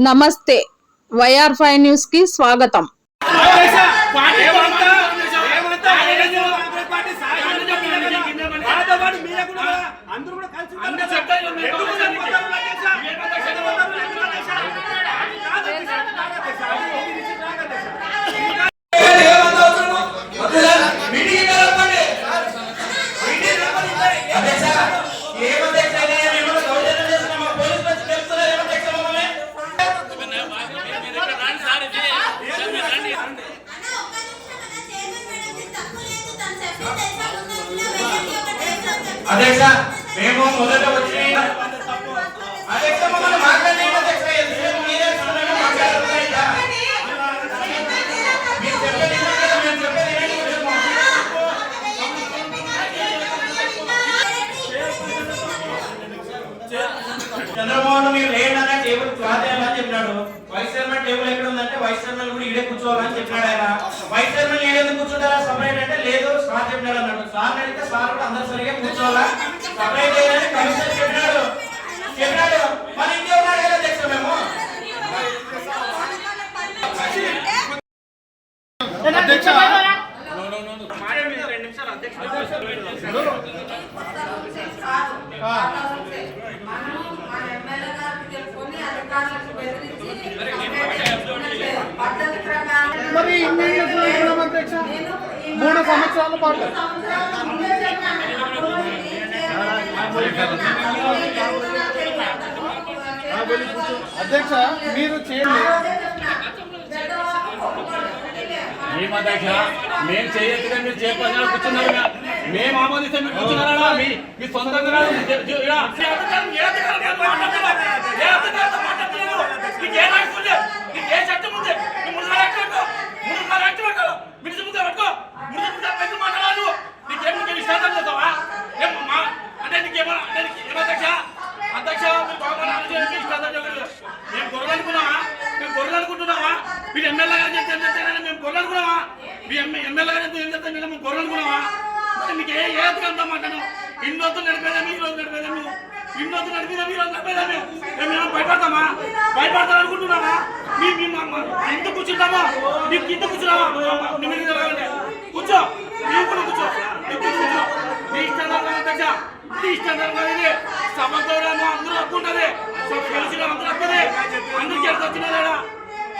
నమస్తే YR5 news కి స్వాగతం। అధ్యక్ష మేము మొదట వచ్చి అధ్యక్ష మమ్మల్ని మాట్లాడలేదు అధ్యక్ష ఎంతసేపు మీరే మాట్లాడుతున్నాయిగా మీరు చెప్పేది మేము చెప్పేది చంద్రమోహన్ మీరు లేదన్నా టేబుల్ క్లాత్ వేయాలని చెప్పినాడు। వైస్ చైర్మన్ టేబుల్ ఎక్కడ ఉందంటే వైస్ చైర్మన్ కూడా ఇడే కూర్చోవాలని చెప్పినాడు ఆయన। వైస్ చైర్మన్ ఏదైనా కూర్చుంటారా సపరేట్ అంటే లేదు సార్ చెప్పినాడు అన్నాడు। సార్ అడిగితే సార్ కూడా అందరూ సరిగా కూర్చోవాలా సపరేట్ చేయాలని కమిషనర్ చెప్పినాడు మరి ఇంకెవరు అడగాలి అధ్యక్ష మేము అధ్యక్ష మరి 3 సంవత్సరాల పాటు అధ్యక్ష మీరు చేయండి మేము చేయొచ్చుగా మీరు చేయకుండా కూర్చున్నారు మేము ఆమోదిస్తే మీరు కూర్చున్నారా మీ సొంతంగా మీరు ఎమ్మెల్యే గారు మేము గొర్రెలుకున్నావా మీ ఎమ్మెల్యే గారు ఏం చెప్తాం మేము గొర్రెలుకున్నావా మీకు ఏదంతా మాట్లాడు ఇన్ని రోజులు నడిపేదాము ఈ రోజు నడిపేదాము ఇన్ని రోజులు నడిపేదాము ఈ రోజు నడిపేదాము మేము భయపడతామా భయపడతాం అనుకుంటున్నావా ఇంత కూర్చుంటామా నీకు ఇంత కూర్చున్నావా కూర్చో నీవు కూడా కూర్చో నీ ఇష్టాలు అధ్యక్ష నీ ఇష్టాలు ఇది సభతో అందరూ హక్కు ఉంటుంది గెలిచిన అందరూ హక్కుది అందరికి ఎంత వచ్చినా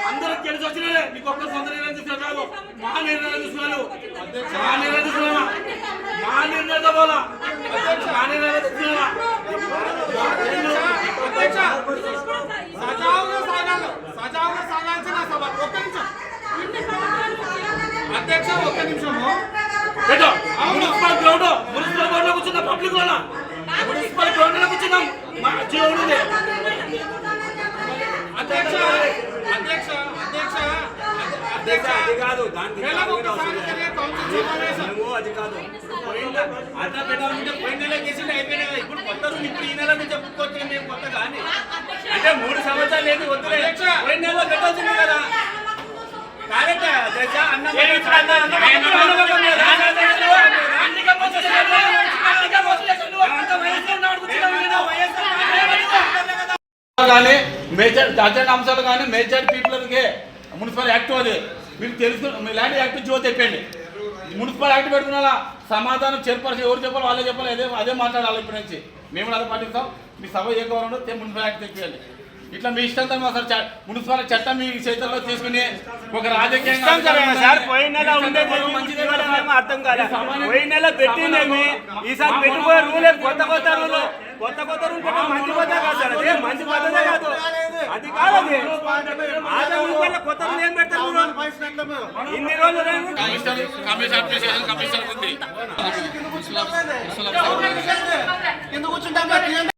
అందరికి తెలిసి వచ్చినా నీకు ఒక్క సొంత నిర్ణయం చూస్తున్నాడు మా నిర్ణయం చూస్తున్నాడు మా నిర్ణయం చూస్తున్నావా మా నిర్ణయం పోలా మా నిర్ణయం చూస్తున్నావా అధ్యక్ష ఒక్క నిమిషము మున్సిపల్ గ్రౌండ్ మున్సిపల్ గ్రౌండ్ లో కూర్చున్నా పబ్లిక్ లో మున్సిపల్ గ్రౌండ్ లో కూర్చున్నాం మా జీవుడు అధ్యక్ష అధ్యక్ష అధ్యక్ష అధ్యక్ష అది కాదు అది కాదు అట్లా పెట్టాలంటే పోయిన నెల కేసులు అయిపోయినాయి ఇప్పుడు కొత్త రూల్ ఇప్పుడు ఈ నెల నుంచి చెప్పుకోవచ్చు మేము కొత్త కానీ అంటే 3 సంవత్సరాలు లేదు వద్దులే పోయిన నెలలో పెట్టాల్సింది కదా కరెక్ట్ అధ్యక్ష కానీ మేజర్ అర్జెంట్ అంశాలు కానీ మేజర్ పీపుల్కి మున్సిపల్ యాక్ట్ అది మీరు తెలుసుకుని మీ ల్యాండ్ యాక్ట్ జీవో తెప్పండి మున్సిపల్ యాక్ట్ పెట్టుకున్నా సమాధానం చైర్పర్సన్ ఎవరు చెప్పాలి వాళ్ళే చెప్పాలి అదే మాట్లాడాలి ఇప్పటి నుంచి మేము అదే పాటిస్తాం మీ సభ ఏ గవర్నమెంట్ మున్సిపల్ యాక్ట్ తెప్పియండి ఇట్లా మీ ఇష్టంతో అసలు మున్సిపల్ చట్టం మీ చేతుల్లో తీసుకుని ఒక రాజకీయంగా అర్థం కాదు పోయిన నెల పెట్టిందేమి ఈసారి పెట్టిపోయే రూలే కొత్త కొత్త రూల్ పెట్టడం మంచి పద్ధతి కాదు సార్ అదే మంచి పద్ధతే కాదు అది కాదు అది కొత్త రూల్ ఏం పెడతారు ఇన్ని రోజులు కమిషన్ ఉంది